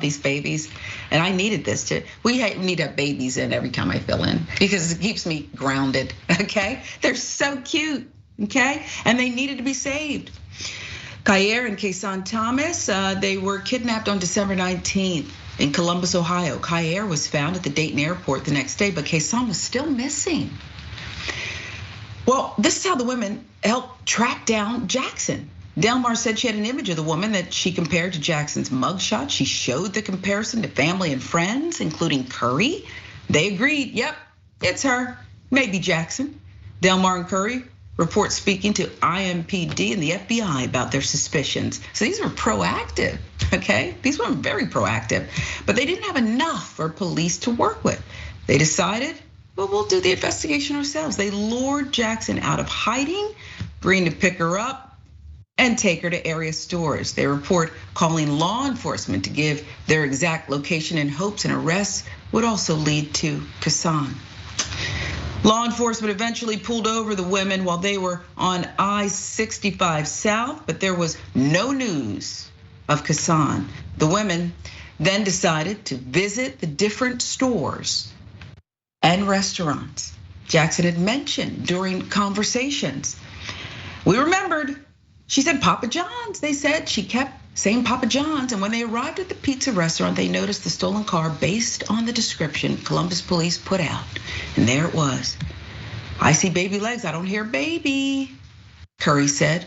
these babies, and I needed this to. Need to have babies in every time I fill in because it keeps me grounded. Okay, they're so cute. Okay, and they needed to be saved. Kayer and Kason Thomas, they were kidnapped on December 19th in Columbus, Ohio. Kayer was found at the Dayton airport the next day, but Kason was still missing. Well, this is how the women helped track down Jackson. Delmar said she had an image of the woman that she compared to Jackson's mugshot. She showed the comparison to family and friends, including Curry. They agreed, yep, it's her, maybe Jackson. Delmar and Curry report speaking to IMPD and the FBI about their suspicions. So these were proactive, okay? These were very proactive, but they didn't have enough for police to work with. They decided, well, we'll do the investigation ourselves. They lured Jackson out of hiding, agreeing to pick her up and take her to area stores. They report calling law enforcement to give their exact location in hopes an arrest would also lead to Kason. Law enforcement eventually pulled over the women while they were on I-65 South, but there was no news of Kason. The women then decided to visit the different stores and restaurants Jackson had mentioned during conversations. We remembered, she said Papa John's. They said she kept saying Papa John's, and when they arrived at the pizza restaurant, they noticed the stolen car based on the description Columbus police put out. And there it was. I see baby legs, I don't hear baby, Curry said.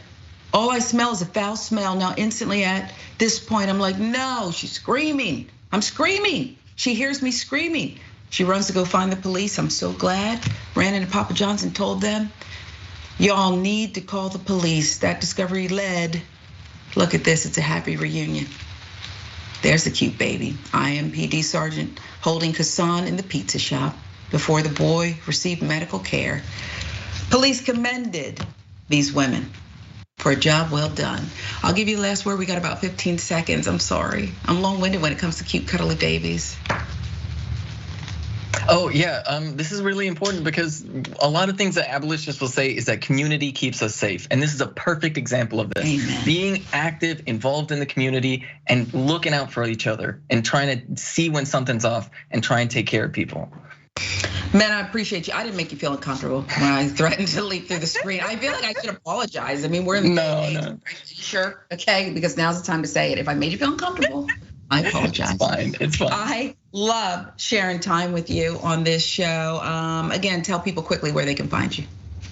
All I smell is a foul smell. Now instantly at this point, I'm like, no, she's screaming. I'm screaming. She hears me screaming. She runs to go find the police. I'm so glad. Ran into Papa John's and told them, y'all need to call the police. That discovery led. Look at this, it's a happy reunion. There's the cute baby. IMPD sergeant holding Kason in the pizza shop before the boy received medical care. Police commended these women for a job well done. I'll give you the last word, we got about 15 seconds, I'm sorry. I'm long-winded when it comes to cute cuddly babies. Oh yeah, this is really important because a lot of things that abolitionists will say is that community keeps us safe. And this is a perfect example of this. Amen. Being active, involved in the community and looking out for each other and trying to see when something's off and try and take care of people. Man, I appreciate you. I didn't make you feel uncomfortable when I threatened to leap through the screen. I feel like I should apologize. I mean, we're in the No. Sure, okay, because now's the time to say it. If I made you feel uncomfortable, I apologize. It's fine. I love sharing time with you on this show. Again, tell people quickly where they can find you.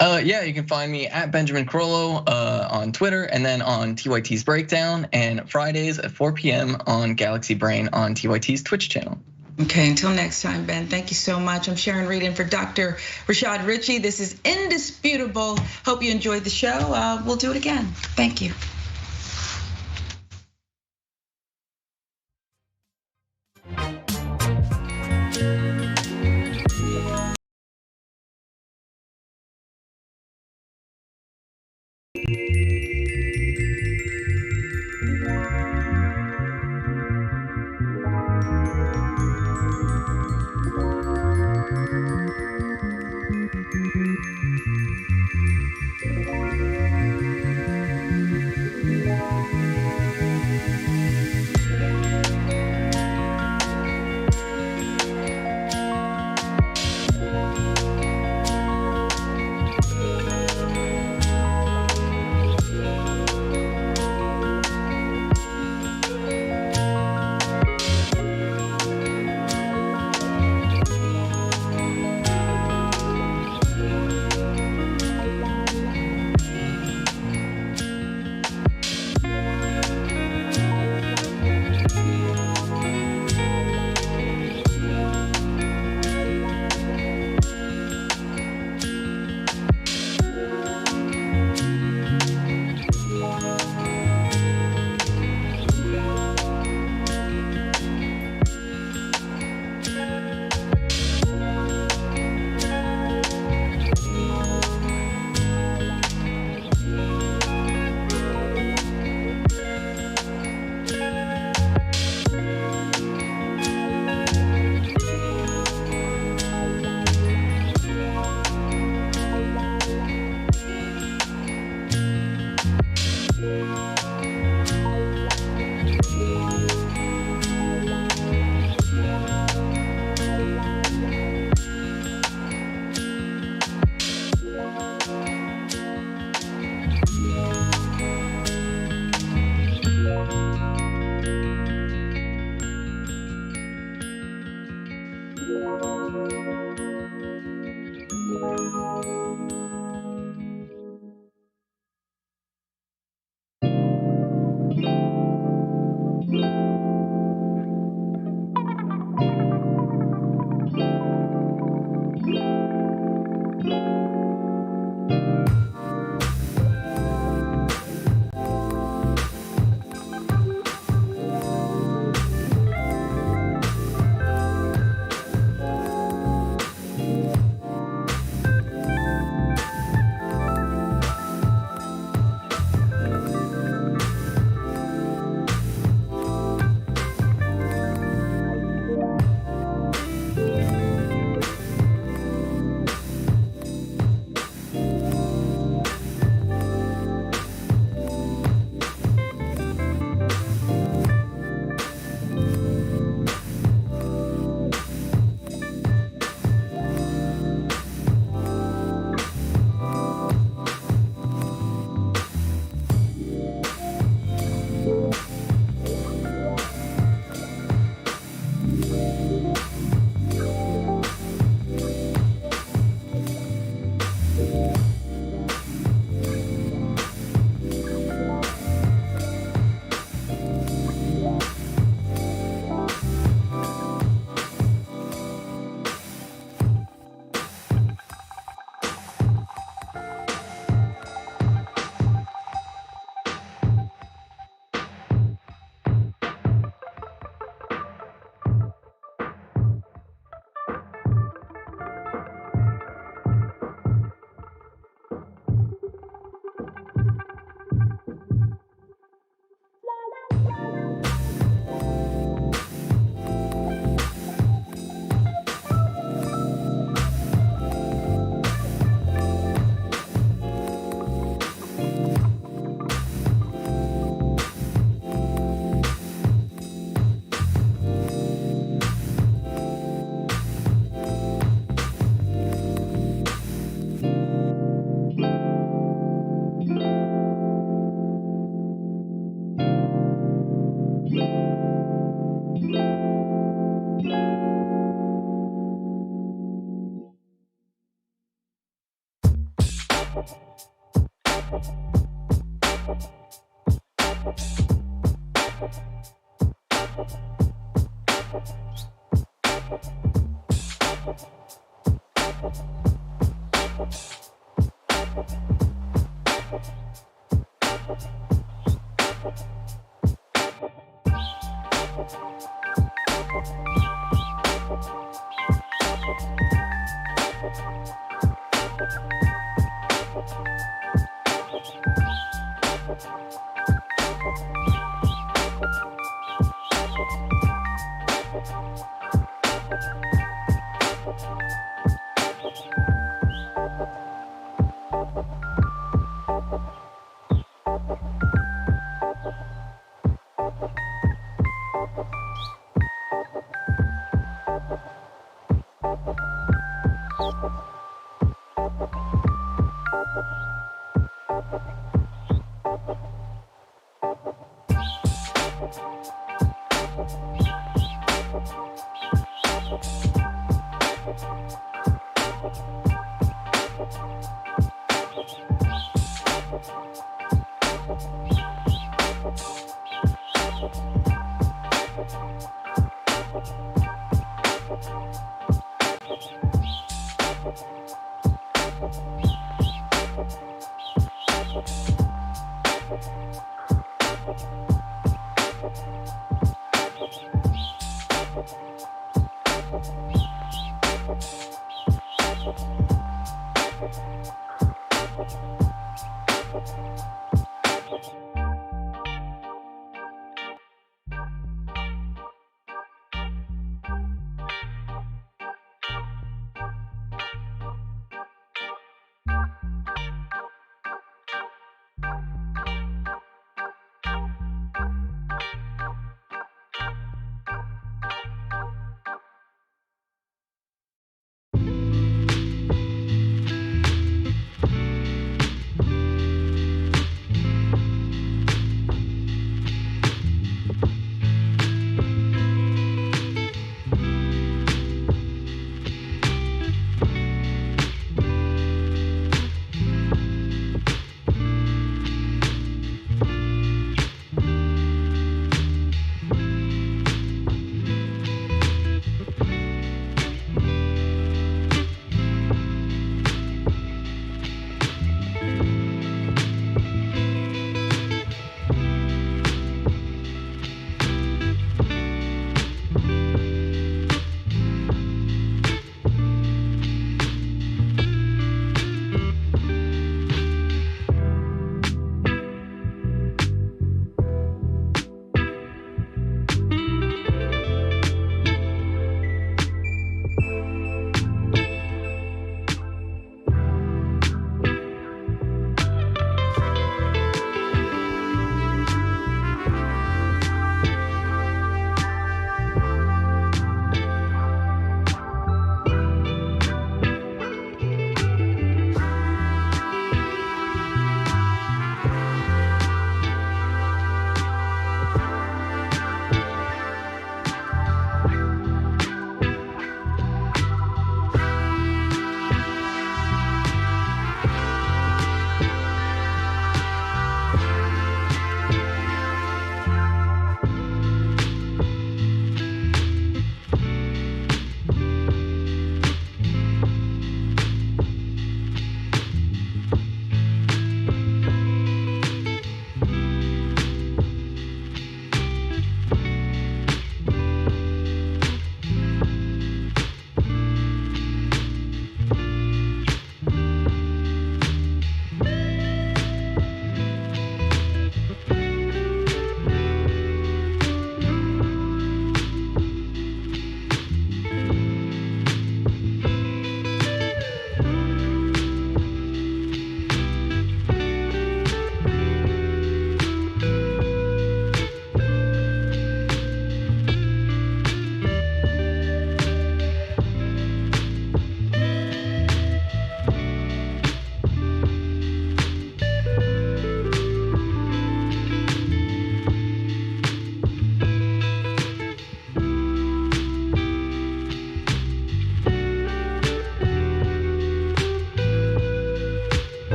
Yeah, you can find me at Benjamin Crollo on Twitter and then on TYT's Breakdown and Fridays at 4 p.m. on Galaxy Brain on TYT's Twitch channel. Okay, until next time, Ben, thank you so much. I'm Sharon Reed in for Dr. Rashad Ritchie. This is Indisputable. Hope you enjoyed the show. We'll do it again. Thank you.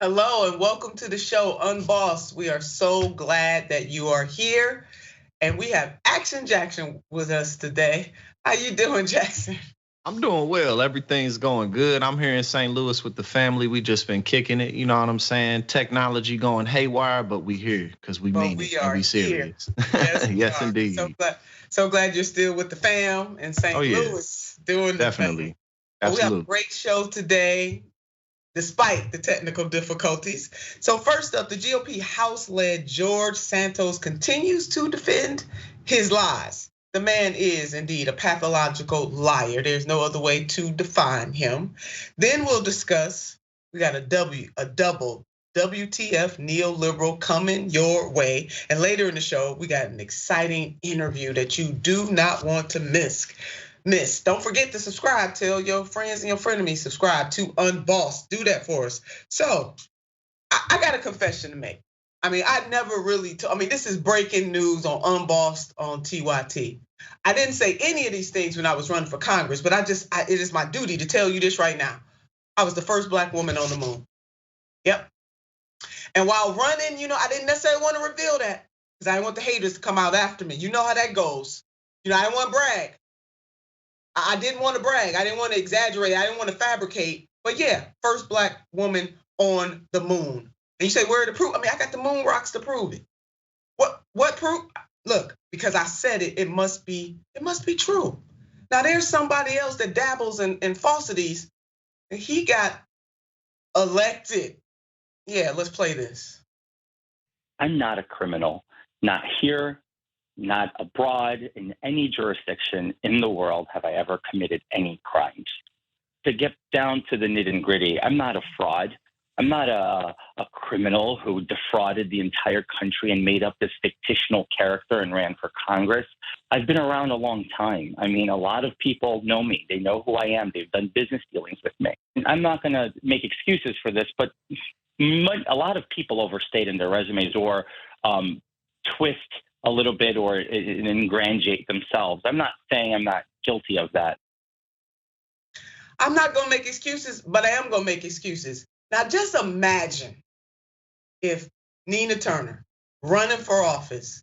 Hello and welcome to the show, Unbossed. We are so glad that you are here, and we have Action Jackson with us today. How you doing, Jackson? I'm doing well. Everything's going good. I'm here in St. Louis with the family. We just been kicking it. You know what I'm saying? Technology going haywire, but we here because we mean it and we serious. Yes, yes, indeed. So glad you're still with the fam in St. Louis doing definitely. The thing. We have a great show today, despite the technical difficulties. So first up, the GOP House-led George Santos continues to defend his lies. The man is indeed a pathological liar. There's no other way to define him. Then we'll discuss, we got a double WTF neoliberal coming your way. And later in the show, we got an exciting interview that you do not want to miss. Don't forget to subscribe. Tell your friends and your frenemies, subscribe to Unbossed. Do that for us. So I got a confession to make. I mean, I never really, this is breaking news on Unbossed on TYT. I didn't say any of these things when I was running for Congress, but it is my duty to tell you this right now. I was the first Black woman on the moon. Yep. And while running, I didn't necessarily want to reveal that because I didn't want the haters to come out after me. You know how that goes. I didn't want to brag. I didn't want to brag. I didn't want to exaggerate. I didn't want to fabricate. But yeah, first Black woman on the moon. And you say, where to prove? I got the moon rocks to prove it. What proof? Look, because I said it, it must be true. Now there's somebody else that dabbles in falsities, and he got elected. Yeah, let's play this. I'm not a criminal, not here, not abroad, in any jurisdiction in the world have I ever committed any crimes. To get down to the nitty and gritty, I'm not a fraud. I'm not a criminal who defrauded the entire country and made up this fictional character and ran for Congress. I've been around a long time. A lot of people know me. They know who I am. They've done business dealings with me. I'm not going to make excuses for this, but a lot of people overstate in their resumes or twist a little bit or ingratiate themselves. I'm not saying I'm not guilty of that. I'm not going to make excuses, but I am going to make excuses. Now, just imagine if Nina Turner running for office,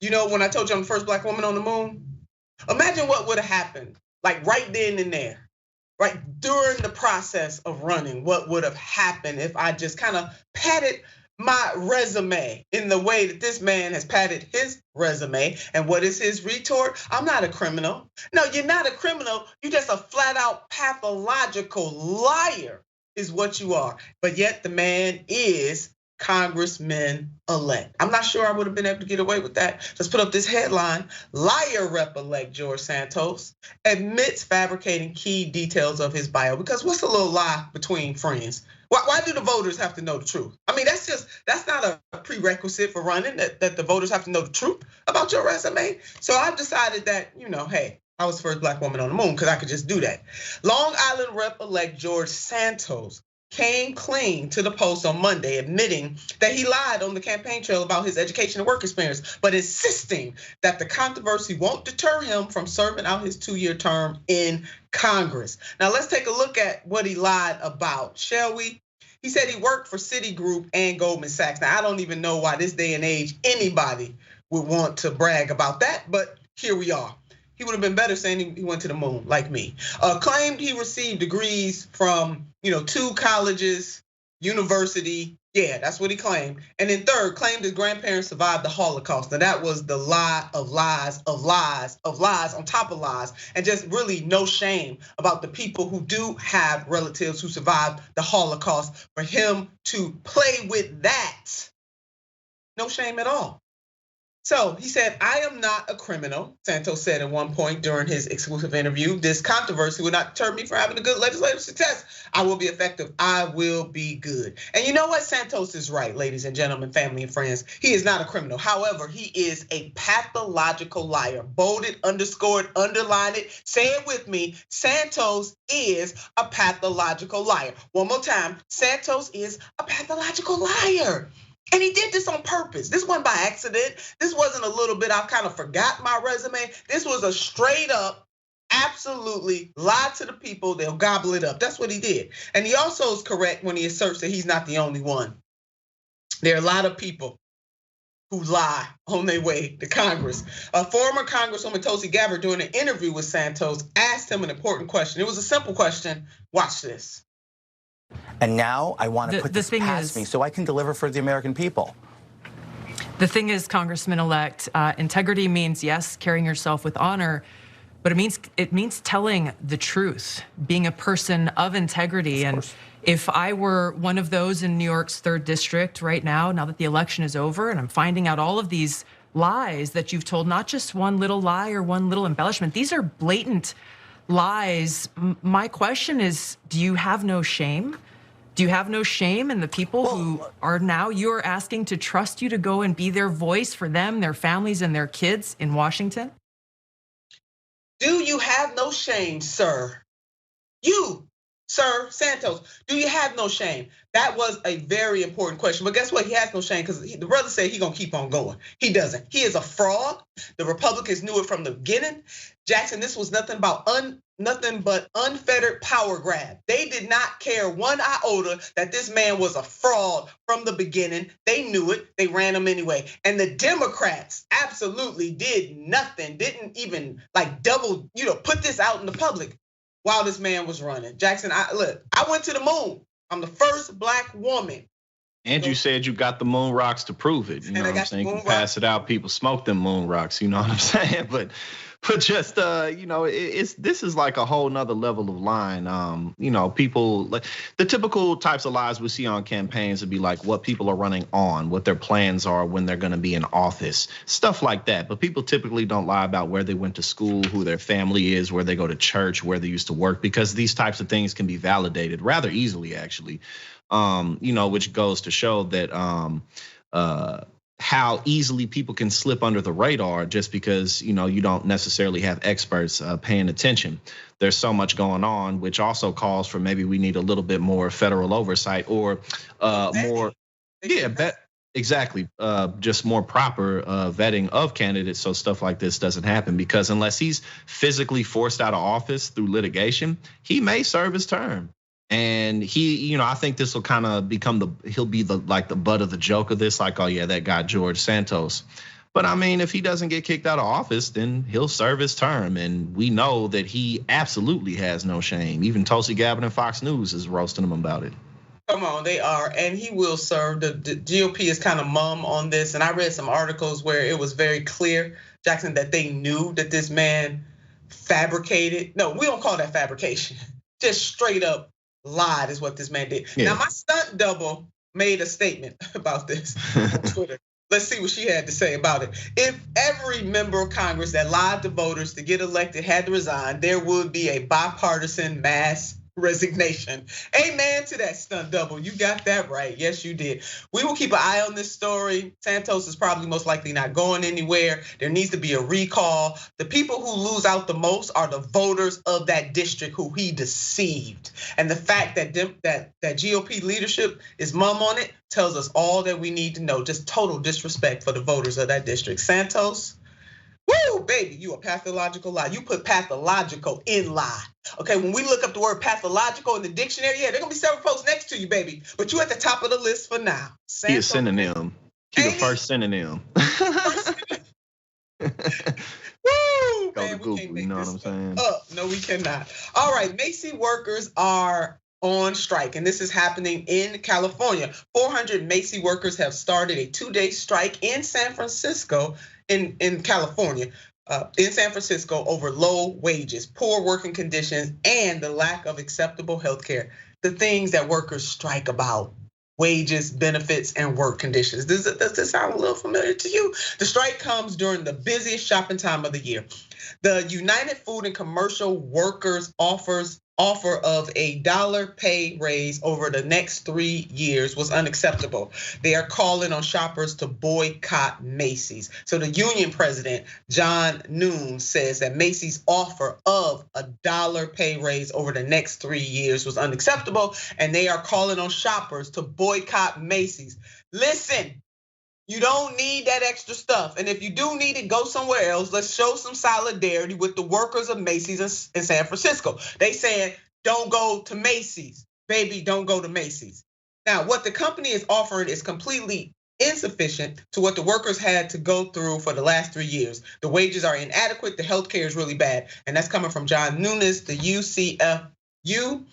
when I told you I'm the first Black woman on the moon, imagine what would have happened, like right then and there, right during the process of running, what would have happened if I just kind of padded my resume in the way that this man has padded his resume. And what is his retort? I'm not a criminal. No, you're not a criminal. You're just a flat out pathological liar. Is what you are. But yet the man is Congressman-elect. I'm not sure I would have been able to get away with that. Let's put up this headline. Liar Rep-elect George Santos admits fabricating key details of his bio. Because what's a little lie between friends? Why do the voters have to know the truth? That's not a prerequisite for running, that the voters have to know the truth about your resume. So I've decided that, hey, I was the first Black woman on the moon because I could just do that. Long Island Rep-elect George Santos came clean to the Post on Monday, admitting that he lied on the campaign trail about his education and work experience, but insisting that the controversy won't deter him from serving out his 2-year term in Congress. Now let's take a look at what he lied about, shall we? He said he worked for Citigroup and Goldman Sachs. Now I don't even know why this day and age anybody would want to brag about that, but here we are. He would have been better saying he went to the moon, like me. Claimed he received degrees from, 2 colleges, university. Yeah, that's what he claimed. And then third, claimed his grandparents survived the Holocaust. Now that was the lie of lies of lies of lies on top of lies. And just really no shame about the people who do have relatives who survived the Holocaust. For him to play with that, no shame at all. So he said, I am not a criminal, Santos said at one point during his exclusive interview. This controversy will not deter me from having a good legislative success. I will be effective. I will be good. And you know what? Santos is right, ladies and gentlemen, family and friends. He is not a criminal. However, he is a pathological liar. Bolded, underscored, underline it. Say it with me. Santos is a pathological liar. One more time. Santos is a pathological liar. And he did this on purpose. This wasn't by accident. This wasn't a little bit, I kind of forgot my resume. This was a straight up absolutely lie to the people. They'll gobble it up. That's what he did. And he also is correct when he asserts that he's not the only one. There are a lot of people who lie on their way to Congress. A former Congresswoman Tulsi Gabbard, during an interview with Santos, asked him an important question. It was a simple question. Watch this. And now I want to put this past me so I can deliver for the American people. The thing is, Congressman-elect, integrity means, yes, carrying yourself with honor, but it means telling the truth, being a person of integrity. And if I were one of those in New York's 3rd District right now that the election is over, and I'm finding out all of these lies that you've told, not just one little lie or one little embellishment, these are blatant lies. My question is, do you have no shame? Do you have no shame in the people who are now you're asking to trust you to go and be their voice for them, their families, and their kids in Washington? Do you have no shame, sir? You, sir, Santos, do you have no shame? That was a very important question. But guess what? He has no shame because the brother said he's going to keep on going. He doesn't. He is a fraud. The Republicans knew it from the beginning. Jackson, this was nothing but unfettered power grab. They did not care one iota that this man was a fraud from the beginning. They knew it. They ran him anyway. And the Democrats absolutely did nothing, didn't even put this out in the public while this man was running. Jackson, I went to the moon. I'm the first Black woman. And you said you got the moon rocks to prove it. You know what I'm saying? You can pass it out. People smoke them moon rocks. You know what I'm saying? But just this is like a whole nother level of lying. People like the typical types of lies we see on campaigns would be like what people are running on, what their plans are when they're going to be in office, stuff like that. But people typically don't lie about where they went to school, who their family is, where they go to church, where they used to work, because these types of things can be validated rather easily, actually. Which goes to show that how easily people can slip under the radar just because you don't necessarily have experts paying attention. There's so much going on, which also calls for maybe we need a little bit more federal oversight or more, exactly, just more proper vetting of candidates so stuff like this doesn't happen. Because unless he's physically forced out of office through litigation, he may serve his term. And he, I think this will kind of become he'll be the butt of the joke of this, like, oh yeah, that guy George Santos. But I mean, if he doesn't get kicked out of office, then he'll serve his term. And we know that he absolutely has no shame. Even Tulsi Gabbard and Fox News is roasting him about it. Come on, they are, and he will serve. The GOP is kind of mum on this. And I read some articles where it was very clear, Jackson, that they knew that this man fabricated. No, we don't call that fabrication. Just straight up lied is what this man did. Yeah. Now, my stunt double made a statement about this on Twitter. Let's see what she had to say about it. If every member of Congress that lied to voters to get elected had to resign, there would be a bipartisan mass resignation. Amen to that, stunt double. You got that right. Yes, you did. We will keep an eye on this story. Santos is probably most likely not going anywhere. There needs to be a recall. The people who lose out the most are the voters of that district who he deceived. And the fact that that GOP leadership is mum on it tells us all that we need to know. Just total disrespect for the voters of that district. Santos, woo, baby, you a pathological lie. You put pathological in lie. Okay, when we look up the word pathological in the dictionary, yeah, there gonna be several folks next to you, baby. But you at the top of the list for now. Santos, he a synonym. He the first synonym. Woo, go to Google, you know what I'm saying? No, we cannot. All right, Macy workers are on strike, and this is happening in California. 400 Macy workers have started a 2-day strike in San Francisco, in California, in San Francisco, over low wages, poor working conditions, and the lack of acceptable health care. The things that workers strike about: wages, benefits, and work conditions. Does this sound a little familiar to you? The strike comes during the busiest shopping time of the year. The United Food and Commercial Workers offer of $1 pay raise over the next 3 years was unacceptable. They are calling on shoppers to boycott Macy's. So the union president, John Noon, says that Macy's offer of $1 pay raise over the next 3 years was unacceptable, and they are calling on shoppers to boycott Macy's. Listen, You don't need that extra stuff. And if you do need it, go somewhere else. Let's show some solidarity with the workers of Macy's in San Francisco. They saying, don't go to Macy's. Baby, don't go to Macy's. Now, what the company is offering is completely insufficient to what the workers had to go through for the last 3 years. The wages are inadequate. The healthcare is really bad. And that's coming from John Nunes, the UCFU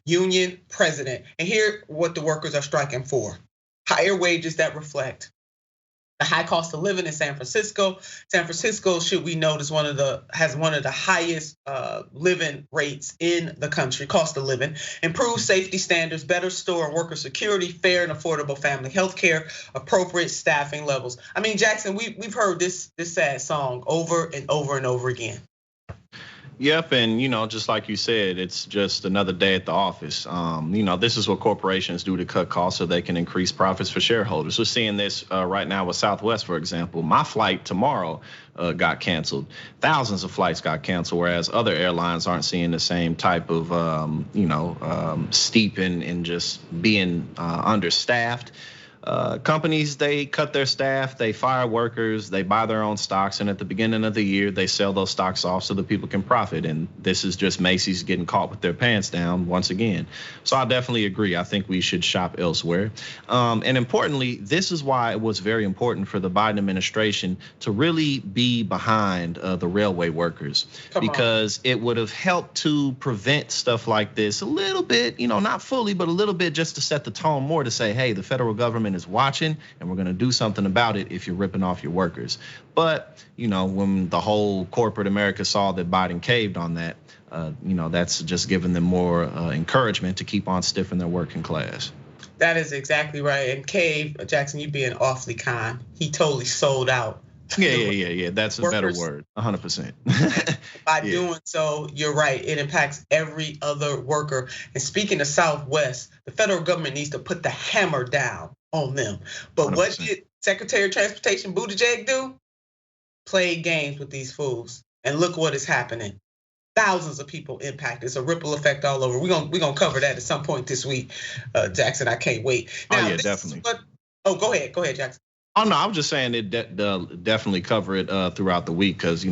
union president. And here what the workers are striking for: higher wages that reflect the high cost of living in San Francisco. San Francisco, should we note, has one of the highest living rates in the country, cost of living. Improved safety standards, better store and worker security, fair and affordable family health care, appropriate staffing levels. I mean, Jackson, we've heard this sad song over and over and over again. Yep, and just like you said, it's just another day at the office. This is what corporations do to cut costs so they can increase profits for shareholders. We're seeing this right now with Southwest, for example. My flight tomorrow got canceled. Thousands of flights got canceled, whereas other airlines aren't seeing the same type of, steep in just being understaffed. Companies, they cut their staff, they fire workers, they buy their own stocks, and at the beginning of the year, they sell those stocks off so that people can profit. And this is just Macy's getting caught with their pants down once again. So I definitely agree. I think we should shop elsewhere. And importantly, this is why it was very important for the Biden administration to really be behind the railway workers, because it would have helped to prevent stuff like this a little bit, not fully, but a little bit, just to set the tone more to say, hey, the federal government is watching and we're going to do something about it if you're ripping off your workers. But, when the whole corporate America saw that Biden caved on that, that's just giving them more encouragement to keep on stiffing their working class. That is exactly right. And cave, Jackson, you being awfully kind. He totally sold out. Yeah. That's a better word. 100%. By doing so, you're right. It impacts every other worker. And speaking of Southwest, the federal government needs to put the hammer down on them. But 100%. What did Secretary of Transportation Buttigieg do? Play games with these fools. And look what is happening. Thousands of people impacted. It's a ripple effect all over. We're gonna cover that at some point this week, Jackson. I can't wait. Now, definitely. Go ahead, Jackson. Oh no, I was just saying it definitely cover it throughout the week, because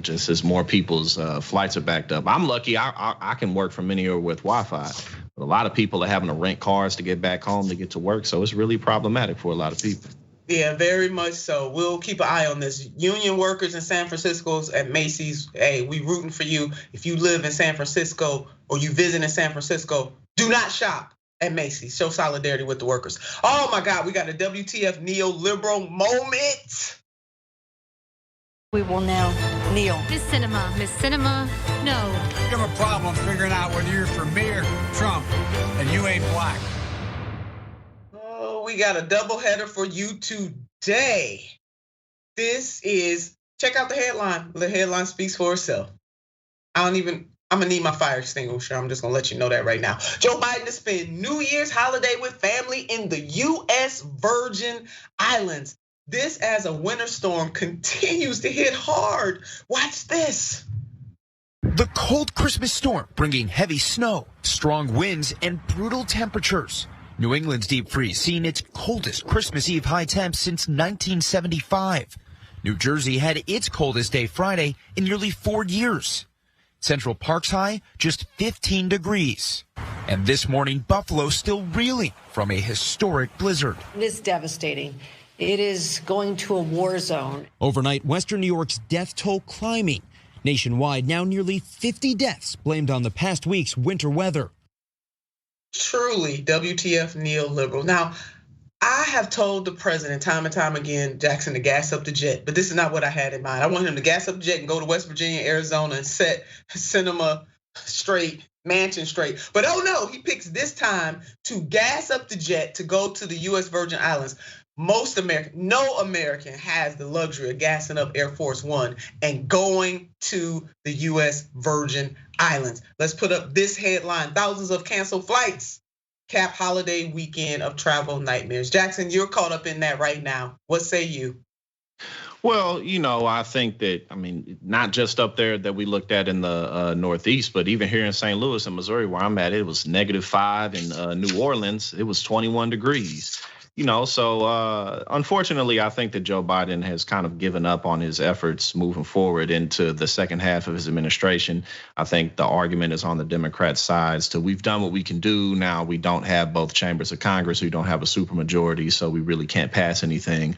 just as more people's flights are backed up. I'm lucky I can work from anywhere with Wi-Fi. But a lot of people are having to rent cars to get back home to get to work, so it's really problematic for a lot of people. Yeah, very much so. We'll keep an eye on this. Union workers in San Francisco's at Macy's, hey, we rooting for you. If you live in San Francisco or you visit in San Francisco, do not shop at Macy's. Show solidarity with the workers. Oh my God, we got a WTF neoliberal moment. We will now kneel. Miss Cinema, no. You have a problem figuring out whether you're for me or Trump, and you ain't black. Oh, we got a doubleheader for you today. Check out the headline. The headline speaks for itself. I'm gonna need my fire extinguisher. I'm just gonna let you know that right now. Joe Biden to spend New Year's holiday with family in the US Virgin Islands. This as a winter storm continues to hit hard. Watch this. The cold Christmas storm bringing heavy snow, strong winds, and brutal temperatures. New England's deep freeze seeing its coldest Christmas Eve high temps since 1975. New Jersey had its coldest day Friday in nearly 4 years. Central Park's high, just 15 degrees. And this morning, Buffalo still reeling from a historic blizzard. It is devastating. It is going to a war zone. Overnight, Western New York's death toll climbing. Nationwide, now nearly 50 deaths blamed on the past week's winter weather. Truly, WTF neoliberal. Now, I have told the president time and time again, Jackson, to gas up the jet, but this is not what I had in mind. I want him to gas up the jet and go to West Virginia, Arizona, and set cinema straight, mansion straight. But oh no, he picks this time to gas up the jet to go to the US Virgin Islands. No American has the luxury of gassing up Air Force One and going to the US Virgin Islands. Let's put up this headline: thousands of canceled flights cap holiday weekend of travel nightmares. Jackson, you're caught up in that right now. What say you? Well, I think that, not just up there that we looked at in the Northeast, but even here in St. Louis and Missouri, where I'm at, it was -5. In New Orleans, it was 21 degrees. So unfortunately, I think that Joe Biden has kind of given up on his efforts moving forward into the second half of his administration. I think the argument is on the Democrat side. So we've done what we can do. Now we don't have both chambers of Congress. We don't have a supermajority, so we really can't pass anything.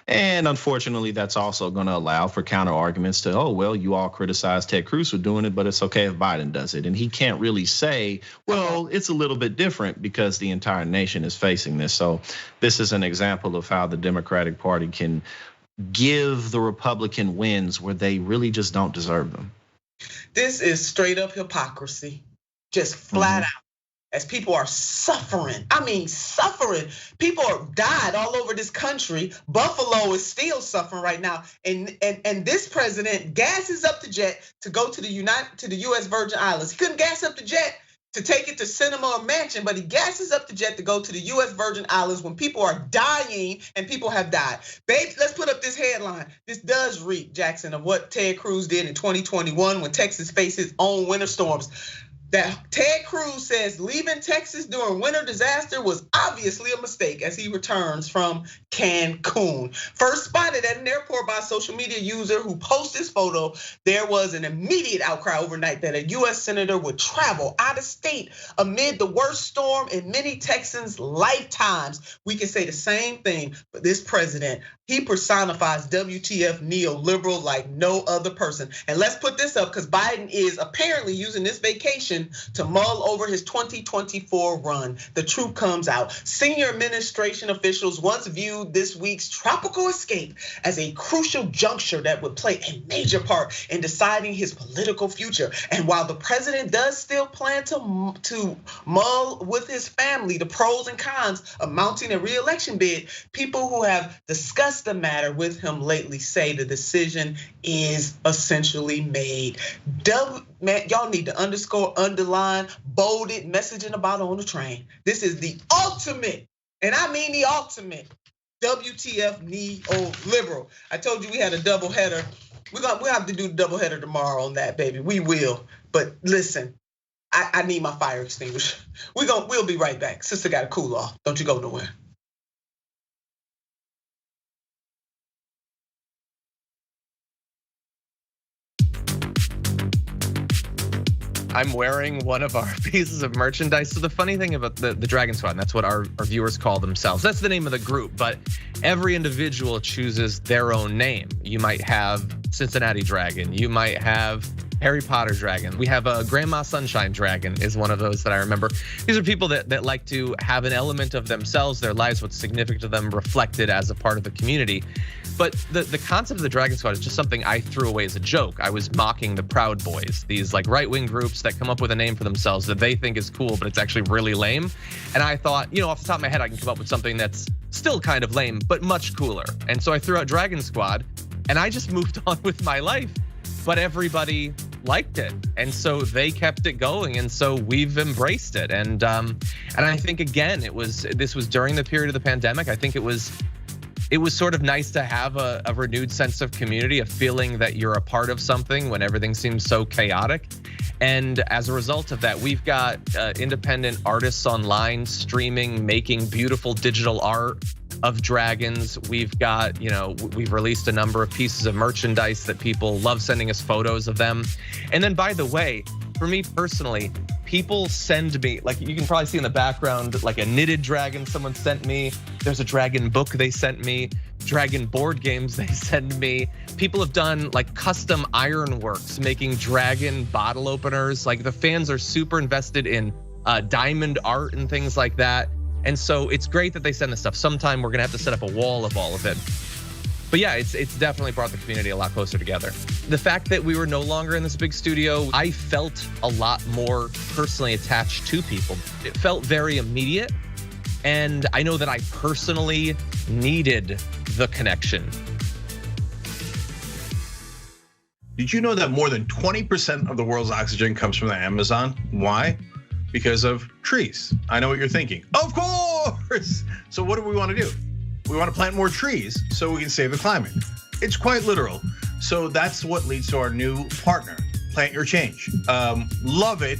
And unfortunately, that's also going to allow for counter arguments to, oh, well, you all criticize Ted Cruz for doing it, but it's okay if Biden does it. And he can't really say, well, it's a little bit different because the entire nation is facing this. So this is an example of how the Democratic Party can give the Republican wins where they really just don't deserve them. This is straight up hypocrisy, just flat out. As people are suffering, suffering. People are died all over this country. Buffalo is still suffering right now, and this president gasses up the jet to go to the U.S. Virgin Islands. He couldn't gas up the jet to take it to cinema or mansion, but he gasses up the jet to go to the U.S. Virgin Islands when people are dying and people have died. Babe, let's put up this headline. This does reek, Jackson, of what Ted Cruz did in 2021 when Texas faced its own winter storms. That Ted Cruz says leaving Texas during winter disaster was obviously a mistake as he returns from Cancun. First spotted at an airport by a social media user who posted this photo, there was an immediate outcry overnight that a US senator would travel out of state amid the worst storm in many Texans' lifetimes. We can say the same thing for this president. He personifies WTF neoliberal like no other person. And let's put this up because Biden is apparently using this vacation to mull over his 2024 run. The truth comes out. Senior administration officials once viewed this week's tropical escape as a crucial juncture that would play a major part in deciding his political future. And while the president does still plan to mull with his family the pros and cons of mounting a re-election bid, people who have discussed the matter with him lately say the decision is essentially made. Man, y'all need to underscore, underline, bold it, message in the bottle on the train. This is the ultimate, and I mean the ultimate, WTF neoliberal. I told you we had a double header. We'll have to do the double header tomorrow on that, baby. We will. But listen, I need my fire extinguisher. We'll be right back. Sister got to cool off. Don't you go nowhere. I'm wearing one of our pieces of merchandise. So the funny thing about the Dragon Squad, and that's what our viewers call themselves. That's the name of the group, but every individual chooses their own name. You might have Cincinnati Dragon. You might have Harry Potter Dragon. We have a Grandma Sunshine Dragon is one of those that I remember. These are people that like to have an element of themselves, their lives, what's significant to them reflected as a part of the community. But the concept of the Dragon Squad is just something I threw away as a joke. I was mocking the Proud Boys, these like right-wing groups that come up with a name for themselves that they think is cool, but it's actually really lame. And I thought, off the top of my head, I can come up with something that's still kind of lame, but much cooler. And so I threw out Dragon Squad, and I just moved on with my life. But everybody liked it, and so they kept it going, and so we've embraced it. And I think again, this was during the period of the pandemic. I think it was sort of nice to have a renewed sense of community, a feeling that you're a part of something when everything seems so chaotic. And as a result of that, we've got independent artists online streaming, making beautiful digital art of dragons. We've got, we've released a number of pieces of merchandise that people love sending us photos of them. And then, by the way, for me personally, people send me, like you can probably see in the background, like a knitted dragon someone sent me. There's a dragon book they sent me, dragon board games they send me. People have done like custom ironworks, making dragon bottle openers. Like the fans are super invested in diamond art and things like that. And so it's great that they send this stuff. Sometime we're gonna have to set up a wall of all of it. But yeah, it's definitely brought the community a lot closer together. The fact that we were no longer in this big studio, I felt a lot more personally attached to people. It felt very immediate. And I know that I personally needed the connection. Did you know that more than 20% of the world's oxygen comes from the Amazon? Why? Because of trees. I know what you're thinking. Of course! So what do we want to do? We want to plant more trees so we can save the climate. It's quite literal. So that's what leads to our new partner, Plant Your Change. Love it.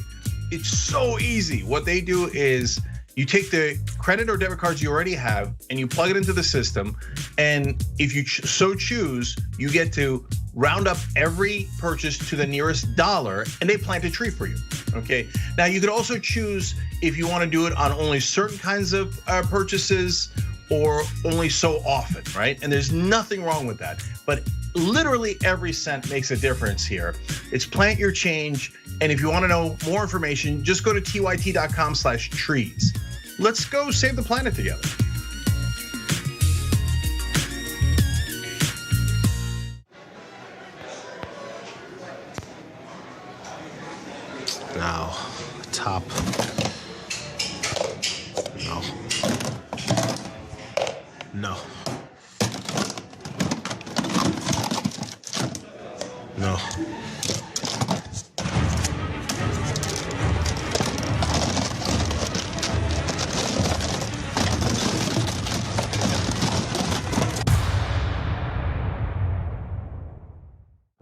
It's so easy. What they do is, You take the credit or debit cards you already have and you plug it into the system. And if you so choose, you get to round up every purchase to the nearest dollar and they plant a tree for you, okay? Now you could also choose if you wanna do it on only certain kinds of purchases or only so often, right? And there's nothing wrong with that. But literally every cent makes a difference here. It's plant your change. And if you wanna know more information, just go to tyt.com/trees. Let's go save the planet together. Now, top. No. No. No.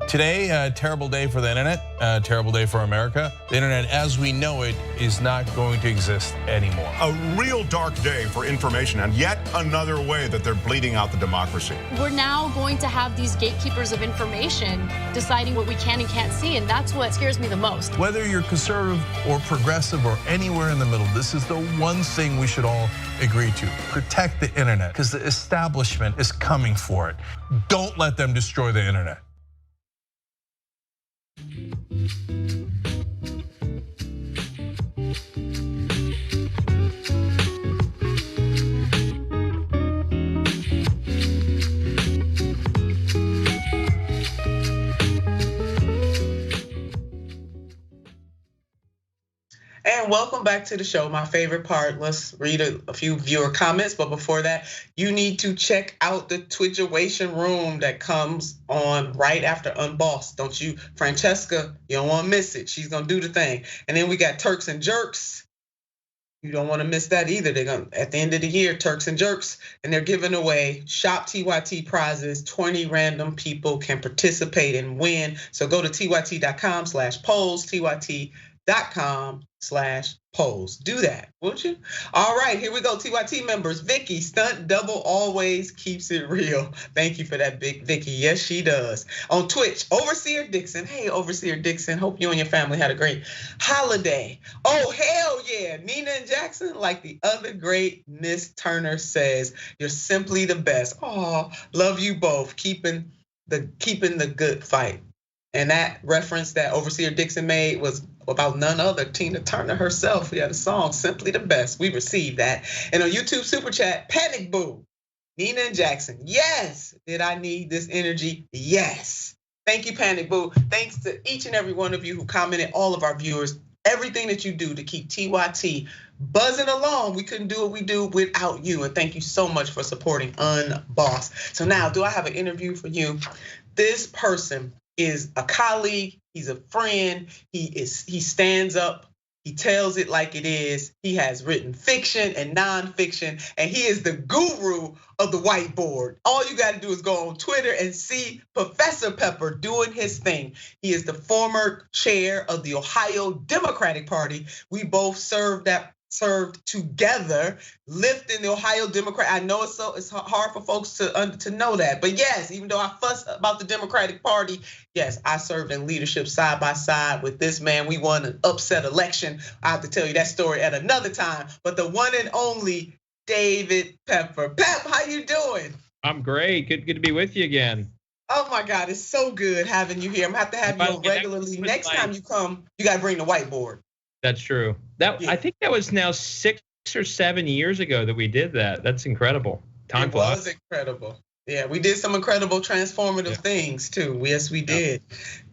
Today, a terrible day for the internet, a terrible day for America. The internet as we know it is not going to exist anymore. A real dark day for information and yet another way that they're bleeding out the democracy. We're now going to have these gatekeepers of information deciding what we can and can't see, and that's what scares me the most. Whether you're conservative or progressive or anywhere in the middle, this is the one thing we should all agree to. Protect the internet, because the establishment is coming for it. Don't let them destroy the internet. And welcome back to the show. My favorite part, let's read a few viewer comments. But before that, you need to check out the Twitcheration room that comes on right after Unbossed. Don't you, Francesca, you don't want to miss it. She's going to do the thing. And then we got Turks and Jerks. You don't want to miss that either. They're going to, at the end of the year, Turks and Jerks, and they're giving away Shop TYT prizes. 20 random people can participate and win. So go to tyt.com/polls, tyt.com/polls. Do that, won't you? All right, here we go. TYT members, Vicky, stunt double always keeps it real. Thank you for that, big Vicky. Yes, she does. On Twitch, Overseer Dixon. Hey, Overseer Dixon. Hope you and your family had a great holiday. Oh, hell yeah. Nina and Jackson, like the other great Miss Turner says, you're simply the best. Oh, love you both. Keeping the good fight. And that reference that Overseer Dixon made was about none other, Tina Turner herself. We had a song, Simply the Best. We received that. And on YouTube Super Chat, Panic Boo, Nina and Jackson. Yes, did I need this energy? Yes. Thank you, Panic Boo. Thanks to each and every one of you who commented, all of our viewers, everything that you do to keep TYT buzzing along. We couldn't do what we do without you. And thank you so much for supporting Unbossed. So now, do I have an interview for you? This person is a colleague, he's a friend, he stands up, he tells it like it is. He has written fiction and nonfiction, and he is the guru of the whiteboard. All you gotta do is go on Twitter and see Professor Pepper doing his thing. He is the former chair of the Ohio Democratic Party. We both served together, lifting the Ohio Democrat. I know it's hard for folks to know that, but yes, even though I fuss about the Democratic Party, yes, I served in leadership side by side with this man. We won an upset election. I have to tell you that story at another time. But the one and only David Pepper. Pep, how you doing? I'm great. Good to be with you again. Oh my God, it's so good having you here. I'm gonna have to have you on regularly. Next time you come, you gotta bring the whiteboard. That's true. I think that was now 6 or 7 years ago that we did that. That's incredible. Time flies. It was incredible. Yeah, we did some incredible transformative things too. Yes, we did.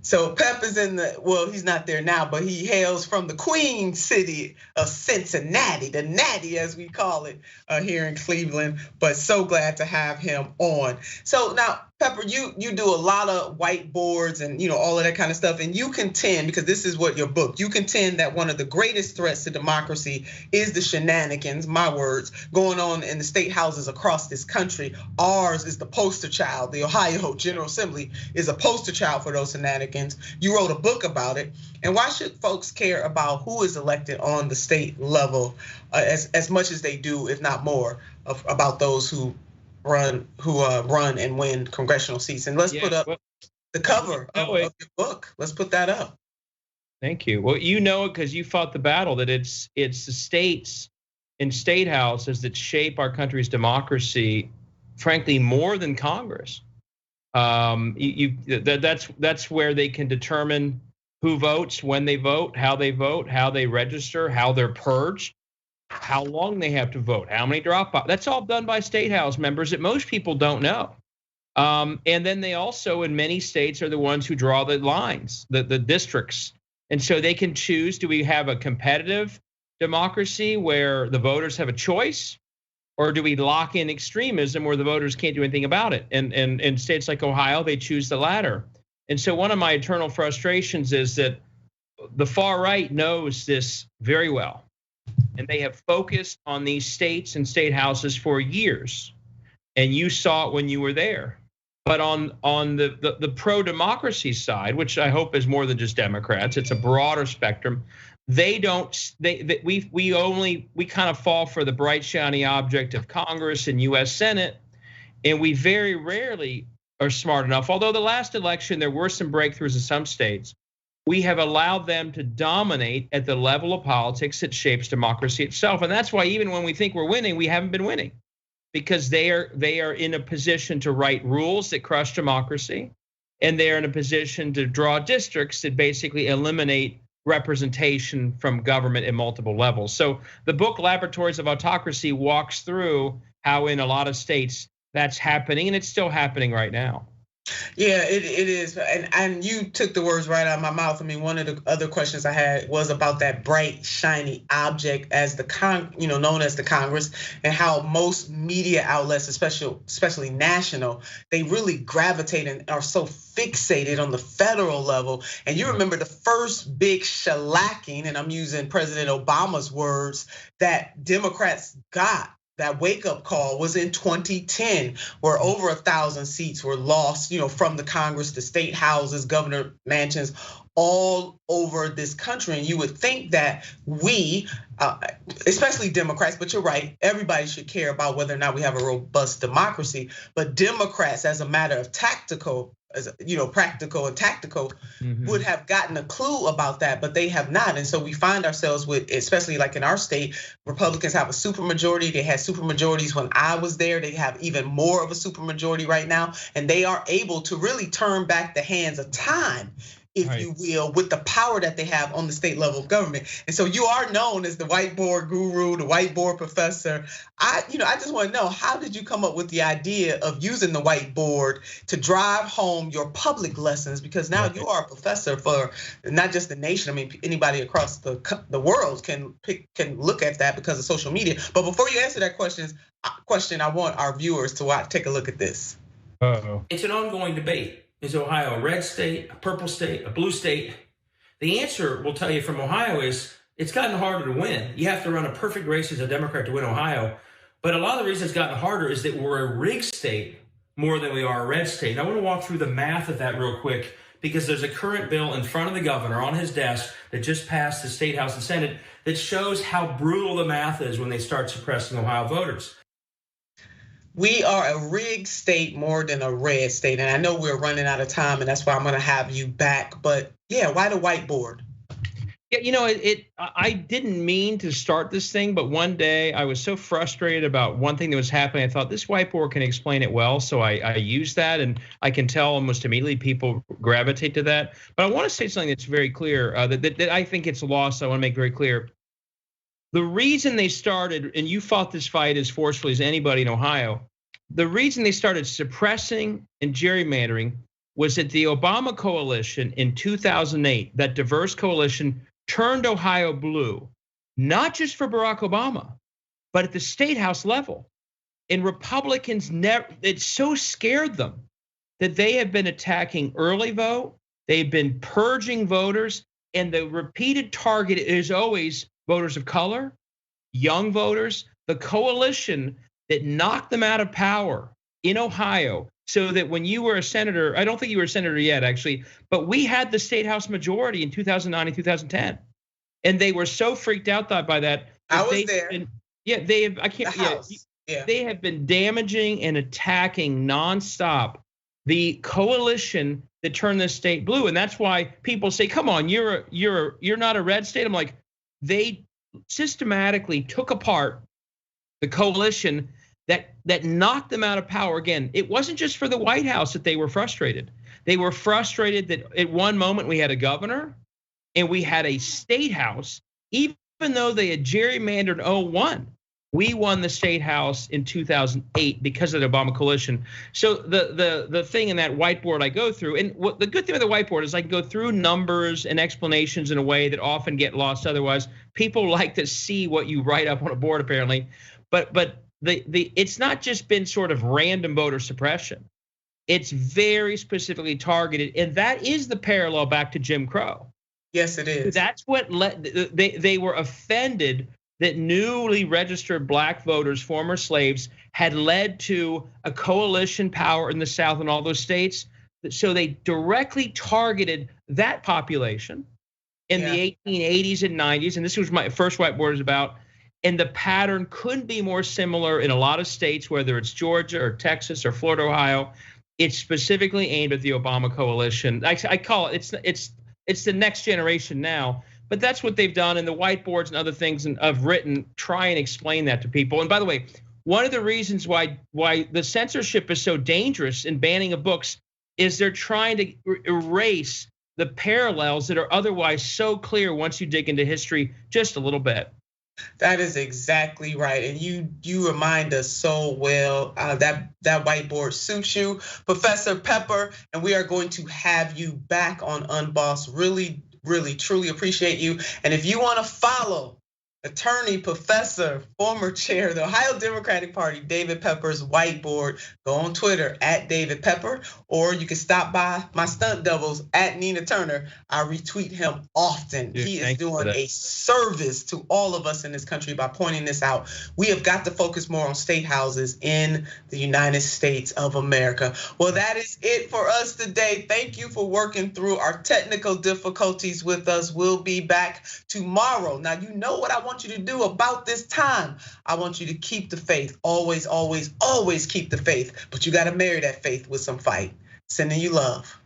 So Pep is he's not there now, but he hails from the Queen City of Cincinnati, the Natty as we call it here in Cleveland. But so glad to have him on. So now Pepper, you do a lot of whiteboards and all of that kind of stuff, and you contend, because this is what your book, you contend that one of the greatest threats to democracy is the shenanigans, my words, going on in the state houses across this country. Ours is the poster child. The Ohio General Assembly is a poster child for those shenanigans. You wrote a book about it, and why should folks care about who is elected on the state level as much as they do, if not more, about those who run and win congressional seats? And let's put up the cover of your book. Let's put that up. Thank you. Well, you know it because you fought the battle that it's the states and state houses that shape our country's democracy, frankly, more than Congress. That's where they can determine who votes, when they vote, how they register, how they're purged, how long they have to vote, how many drop out. That's all done by state house members that most people don't know. And then they also, in many states, are the ones who draw the lines, the districts. And so they can choose, do we have a competitive democracy where the voters have a choice? Or do we lock in extremism where the voters can't do anything about it? And in states like Ohio, they choose the latter. And so one of my eternal frustrations is that the far right knows this very well. And they have focused on these states and state houses for years. And you saw it when you were there. But on the pro-democracy side, which I hope is more than just Democrats, it's a broader spectrum. We kind of fall for the bright, shiny object of Congress and US Senate. And we very rarely are smart enough. Although the last election, there were some breakthroughs in some states. We have allowed them to dominate at the level of politics that shapes democracy itself. And that's why even when we think we're winning, we haven't been winning. Because they are in a position to write rules that crush democracy. And they're in a position to draw districts that basically eliminate representation from government at multiple levels. So the book Laboratories of Autocracy walks through how in a lot of states that's happening, and it's still happening right now. Yeah, it is, and you took the words right out of my mouth. I mean, one of the other questions I had was about that bright, shiny object as known as the Congress, and how most media outlets, especially national, they really gravitate and are so fixated on the federal level. And you remember the first big shellacking, and I'm using President Obama's words, that Democrats got. That wake-up call was in 2010, where over 1,000 seats were lost, from the Congress, the state houses, governor mansions, all over this country. And you would think that we, especially Democrats, but you're right, everybody should care about whether or not we have a robust democracy. But Democrats, as a matter of practical and tactical, would have gotten a clue about that, but they have not. And so we find ourselves with, especially like in our state, Republicans have a supermajority. They had supermajorities when I was there. They have even more of a supermajority right now, and they are able to really turn back the hands of time, if you will, with the power that they have on the state level of government. And so you are known as the whiteboard guru, the whiteboard professor. I just want to know, how did you come up with the idea of using the whiteboard to drive home your public lessons? Because now you are a professor for not just the nation. I mean, anybody across the world can look at that because of social media. But before you answer that question, I want our viewers to take a look at this. It's an ongoing debate. Is Ohio a red state, a purple state, a blue state? The answer, we'll tell you from Ohio, is it's gotten harder to win. You have to run a perfect race as a Democrat to win Ohio. But a lot of the reason it's gotten harder is that we're a rigged state more than we are a red state. I want to walk through the math of that real quick, because there's a current bill in front of the governor on his desk that just passed the State House and Senate that shows how brutal the math is when they start suppressing Ohio voters. We are a rigged state more than a red state. And I know we're running out of time, and that's why I'm going to have you back. But yeah, why the whiteboard? Yeah, I didn't mean to start this thing, but one day I was so frustrated about one thing that was happening. I thought this whiteboard can explain it well. So I used that, and I can tell almost immediately people gravitate to that. But I want to say something that's very clear that I think it's lost. I want to make very clear. The reason they started, and you fought this fight as forcefully as anybody in Ohio, the reason they started suppressing and gerrymandering was that the Obama coalition in 2008, that diverse coalition, turned Ohio blue, not just for Barack Obama, but at the state house level. And Republicans it so scared them that they have been attacking early vote, they've been purging voters, and the repeated target is always voters of color, young voters, the coalition that knocked them out of power in Ohio, so that when you were a senator, I don't think you were a senator yet, actually, but we had the state house majority in 2009 and 2010. And they were so freaked out by that. I was there. They have, I can't, they have been damaging and attacking nonstop the coalition that turned this state blue. And that's why people say, come on, you're not a red state. I'm like, they systematically took apart the coalition that knocked them out of power. Again, it wasn't just for the White House that they were frustrated. They were frustrated that at one moment we had a governor and we had a state house, even though they had gerrymandered 01. We won the state house in 2008 because of the Obama coalition. So the thing in that whiteboard I go through, and what the good thing with the whiteboard is I can go through numbers and explanations in a way that often get lost otherwise. People like to see what you write up on a board apparently, but it's not just been sort of random voter suppression. It's very specifically targeted, and that is the parallel back to Jim Crow. Yes, it is. That's what they were offended that newly registered black voters, former slaves, had led to a coalition power in the South and all those states. So they directly targeted that population in the 1880s and 90s. And this was my first whiteboard is about. And the pattern couldn't be more similar in a lot of states, whether it's Georgia or Texas or Florida, Ohio. It's specifically aimed at the Obama coalition. I call it, it's the next generation now. But that's what they've done, and the whiteboards and other things I've written try and explain that to people. And by the way, one of the reasons why the censorship is so dangerous in banning of books is they're trying to erase the parallels that are otherwise so clear once you dig into history just a little bit. That is exactly right, and you remind us so well. That whiteboard suits you, Professor Pepper, and we are going to have you back on Unbossed. Really, truly appreciate you. And if you want to follow attorney, professor, former chair of the Ohio Democratic Party, David Pepper's whiteboard, go on Twitter at David Pepper, or you can stop by my stunt doubles at Nina Turner. I retweet him often. Dude, he is doing a service to all of us in this country by pointing this out. We have got to focus more on state houses in the United States of America. Well, that is it for us today. Thank you for working through our technical difficulties with us. We'll be back tomorrow. Now, you know what I want you to do about this time. I want you to keep the faith. Always, always, always keep the faith. But you got to marry that faith with some fight. Sending you love.